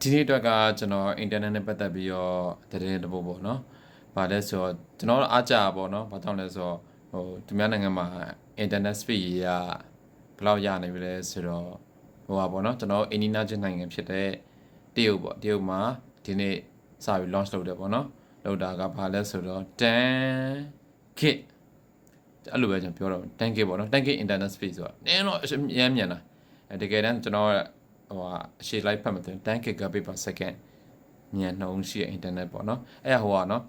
ဒီနေ့အတွက်ကကျွန်တော်အင်တာနက်နဲ့ပတ်သက်ပြီးတော့သတင်းတစ်ပုဒ်ပေါ့နော်။ဘာလဲဆိုတော့ကျွန်တော်အားကြပေါ့နော်။ဘာကြောင့်လဲဆိုတော့သူများနိုင်ငံမှာ internet speed ရဘယ်လောက်ရနေပြီလဲဆိုတော့ပေါ့နော်ကျွန်တော်အိန္ဒိယနိုင်ငံဖြစ်တဲ့တရုတ်ပေါ့တရုတ်မှာဒီနေ့စပြီး launch လုပ်တယ်ပေါ့နော်။လုပ်တာကဘာလဲဆိုတော့10 gig အဲ့လိုပဲကျွန်တော်ပြောတော့10 gig ပေါ့နော်10 gig internet speed ဆိုတော့နည်းတော့အများမြန်တာတကယ်တမ်းကျွန်တော်အရှိလိုက်ဖတ်မှ10 gigabit per second မြန်နှုန်းရှိတဲ့ internet ပေါ့နော်အဲ့ဟိုကနော်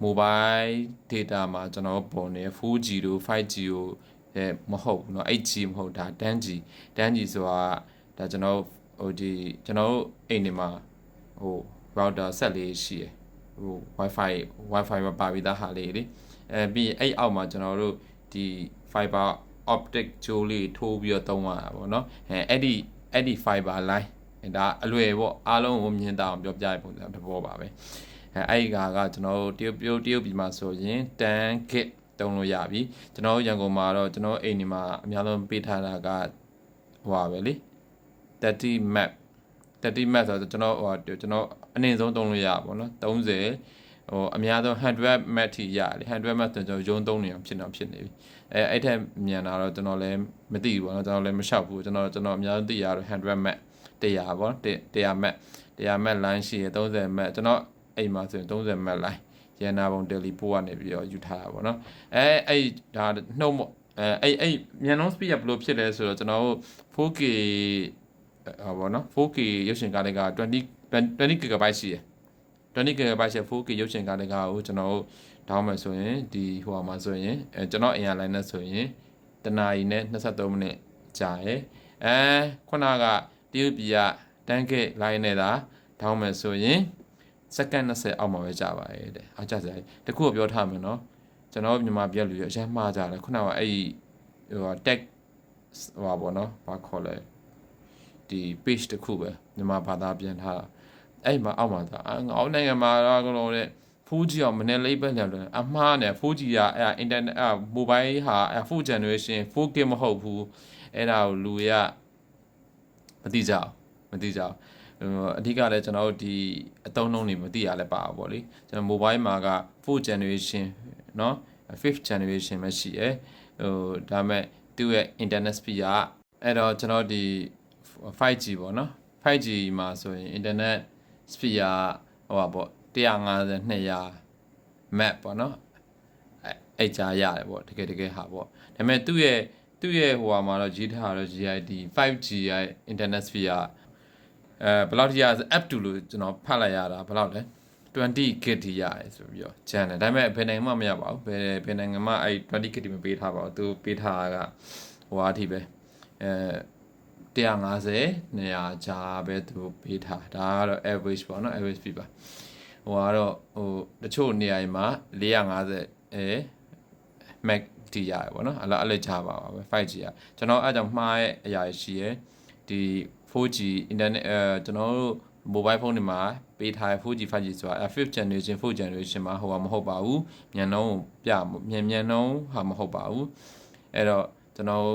mobile data မှာကျွန်တော်ပေါ်နေ 4G တို့ 5G တို့မဟုတ်ဘူးเนาะ 8G မဟုတ်ဒါ 10G ဆိုတာဒါကျွန်တော်ကျွန်တော်အိမ်နေမှာrouter ဆက်လေးရှိရယ်wifi မှာပါပြီးသားဟာလေးလေပြီးအဲ့အောက်မှာကျွန်တော်တို့ဒီ fiber optic ကြိုးလေးထိုးပြီးတော့သုံးရတာပေါ့နော်အဲ့ဒီ fiber line ဒါအလွယ်ပေါ့အားလုံးကိုမြင်တာအောင်ပြောပြရပုံစံတစ်ပေါ်ပါပဲအဲ့ဒီကကျွန်တော်တို့တရုတ်ပြည်မှာဆိုရင်10 gig တုံးလို့ရပြီကျွန်တော်ရန်ကုန်မှာတော့ကျွန်တော်အိမ်ဒီမှာအများဆုံးပေးထားတာကပဲလေ30 meg 30 meg ဆိုတော့ကျွန်တော်အနည်းဆုံးတုံးလို့ရပါဘောနော်30အများဆုံး100 meg ထိရတယ်100 meg ဆိုကျွန်တော်ရုံးသုံးနေအောင်ဖြစ်နေပြီအဲ့ထက်မြန်တာတော့ကျွန်တော်လည်းမသိဘူးပေါ့နော်ကျွန်တော်လည်းမလျှောက်ဘူးကျွန်တော်အများဆုံးသိရတော့100 meg 100ပေါ့100 meg line ရှိရ30 meg ကျွန်တော်အိမ်မှာဆိုရင်30 meg line ရန်နာပုံတယ်လီပို့ကနေပြီးတော့ယူထားတာပေါ့နော်အဲ့ဒါနှုတ်အဲ့မြန်နှုန်း speed ကဘယ်လိုဖြစ်လဲဆိုတော့ကျွန်တော်တို့ 4K ပေါ့နော် 4K ရုပ်ရှင်ကားလေးက20 GB ရှိရယ်20 GB ရှိ 4K ရုပ်ရှင်ကားလေးကိုကျွန်တော်တို့ဒေါင်းမယ်ဆိုရင်ဒီမှာဆိုရင်ကျွန်တော်အင်အားလိုင်းနဲ့ဆိုရင်တနာရီနဲ့23မိနစ်ကြာရယ်ခုနကတရုတ်ပြည်က10 GB line နဲ့သာဒေါင်းမယ်ဆိုရင်စက္ကန့်20အောက်မှာပဲကြာပါရဲ့တဲ့အားကြစရာတခုကိုပြောထားမယ်နော်ကျွန်တော်မြန်မာပြည်လူတွေအရင်မှားကြတယ်ခုနကအဲ့tech ပေါ့နော်ဘာခေါ်လဲဒီ page တခုပဲမြန်မာဘာသာပြန်ထားတာအဲ့မှာအောက်မှာငါနိုင်ငံမှာတော့ကတော့တဲ့ 4G အောင်မနေ့လေးပဲလျော်တယ်အမှားနဲ့ 4G ကအဲ့ internet mobile ဟာ4 generation 4K မဟုတ်ဘူးအဲ့ဒါကိုလူရမသိကြအောင်အဓိကလည်းကျွန်တော်တို့ဒီအသုံးနှုန်းတွေမသိရလဲပါပေါ့လေကျွန်တော် mobile မှာက4 generation เนาะ 5th generation ပဲရှိရယ်ဒါမဲ့သူ့ရဲ့ internet speed ကအဲ့တော့ကျွန်တော်ဒီ 5G ပေါ့နော် 5G မှာဆိုရင် internet speed ကပေါ့150 200 meg ပေါ့နော်အဲ့ကြားရတယ်ပေါ့တကယ်ဟာပေါ့ဒါပေမဲ့သူ့ရဲ့မှာတော့ရေးထားတော့ GID 5G ရဲ့ internet speed ကဘယ်လောက်ထိရ up to လို့ကျွန်တော်ဖတ်လိုက်ရတာဘယ်လောက်လဲ20 gig ထိရတယ်ဆိုပြီးတော့ကျန်တယ်ဒါပေမဲ့ဘယ်နိုင်ငံမှမရပါဘူးဘယ်နိုင်ငံမှအဲ့20 gig မပေးထားပါဘူးသူပေးထားတာကအထိပဲ150 200ကြားပဲသူပေးထားဒါကတော့ average ပေါ့နော် average speed ပါကတော့တချို့နေရာမှာ450meg ထိရတယ်ပေါ့နော်အဲ့လိုကြားပါပဲ 5G ကကျွန်တော်အဲ့ကြောင့်မှားရဲ့အရာရှိရယ်ဒီ 4G internet ကျွန်တော်တို့ mobile phone တွေမှာပေးထားတဲ့ 4G 5G ဆိုတာ 5th generation 4th generation မှာမဟုတ်ပါဘူးမြန်နှုန်းမြန်နှုန်းဟာမဟုတ်ပါဘူးအဲ့တော့ကျွန်တော်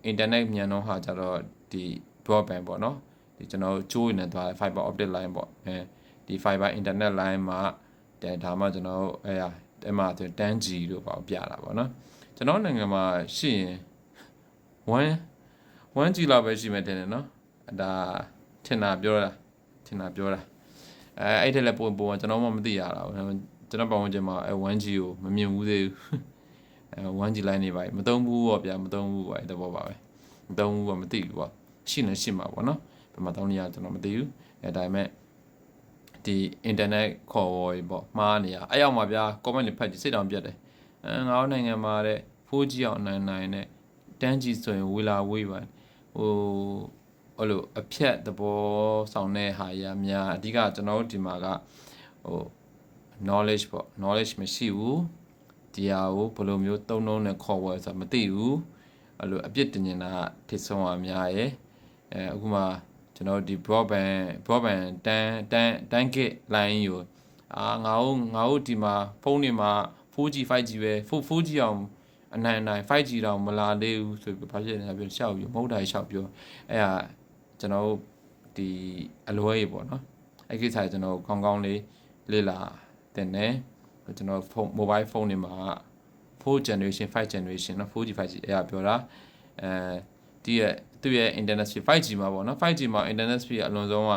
internet မြန်နှုန်းဟာကြတော့ဒီ broadband ပေါ့နော်ဒီကျွန်တော်ကျိုးနေသွားတဲ့ fiber optic line ပေါ့ဒီ fiber internet line မှာဒါမှကျွန်တော်အဲ့မှာ10G လို့ပေါ့ပြတာပေါ့နော်ကျွန်တော်နိုင်ငံမှာရှိရင်1G လောက်ပဲရှိမှတင်တယ်နော်ဒါထင်တာပြောတာအဲ့ထက်လည်းပုံကျွန်တော်မှမသိရတာဘူးကျွန်တော်ပတ်ဝန်းကျင်မှာ1G ကိုမမြင်ဘူးသေးဘူး1G line နေပါမသုံးဘူးပေါ့ဗျာမသုံးဘူးပေါ့တဘောပါပဲမသုံးဘူးပေါ့မသိဘူးပေါ့ရှိမှာပေါ့နော်ဘယ်မှာတောင်းနေရကျွန်တော်မသိဘူးဒါပေမဲ့ဒီ internet ခေါ်ပေါ့မှားနေရအဲ့ရောက်မှာဗျာ comment တွေဖတ်ကြည့်စိတ်တောင်ပြတ်တယ်ငါတို့နိုင်ငံမှာတဲ့ 4G အောင်နိုင်နဲ့ 10G ဆိုရင်ဝေလာဝေးပါအဲ့လိုအဖြတ်သဘောဆောင်တဲ့ဟာရများအဓိကကျွန်တော်တို့ဒီမှာကknowledge ပေါ့ knowledge မရှိဘူးဒီဟာကိုဘယ်လိုမျိုးသုံးနှုန်းနဲ့ခေါ်ဝယ်ဆိုတာမသိဘူးအဲ့လိုအပြစ်တင်နေတာထိဆုံးအများရယ်အခုမှကျွန်တော်ဒီ broadband 10 gig line ကိုငါတို့ဒီမှာဖုန်းတွေမှာ 4G 5G ပဲ 4G အောင်အနိုင် 5G တောင်မလာသေးဘူးဆိုပြီးဘာဖြစ်နေတာပြောရှောက်ပြီးမဟုတ်တာရှောက်ပြောအဲ့ဟာကျွန်တော်တို့ ဒီအလွဲကြီးပေါ့နော်အဲ့ကိစ္စကျွန်တော်ကောင်းကောင်းလေးလေ့လာတင်တယ်ကျွန်တော်ဖုန်း mobile phone တွေမှာ4 generation 5 generation เนาะ 4G 5G အဲ့ဒါပြောတာသူရဲ့ internet speed 5G မှာပေါ့နော် 5G မှာ internet speed အလွန်ဆုံးက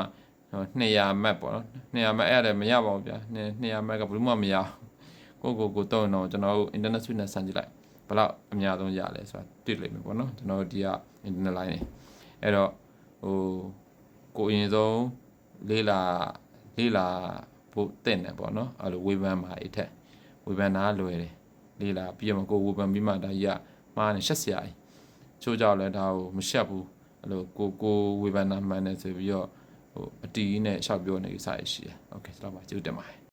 200 Mbps ပေါ့နော်200 Mbps အဲ့ဒါမရပါဘူးဗျာ200 Mbps ကဘယ်လို့မှမရဘူးကိုတော့ကျွန်တော်တို့ internet speed နဲ့ဆန်းကြည့်လိုက်ဘယ်လောက်အများဆုံးရလဲဆိုတာတွေ့လိမ့်မယ်ပေါ့နော်ကျွန်တော်တို့ဒီက internet line နေအဲ့တော့ကိုအရင်ဆုံးလေးလာဖို့တင်တယ်ပေါ့နော်အဲ့လိုဝေဖန်ပါအိတ်ထက်ဝေဖန်တာလွယ်တယ်လေးလာပြီးတော့ကိုဝေဖန်ပြီးမှဒါကြီးကမှားနေရှက်စရာကြီးချိုးကြောက်လဲဒါကိုမရှက်ဘူးအဲ့လိုကိုဝေဖန်တာမှန်တယ်ဆိုပြီးတော့အတီးနဲ့ရှောက်ပြောနေကိစ္စရှိတယ်โอเคဆိုတော့ပါကျေးဇူးတင်ပါတယ်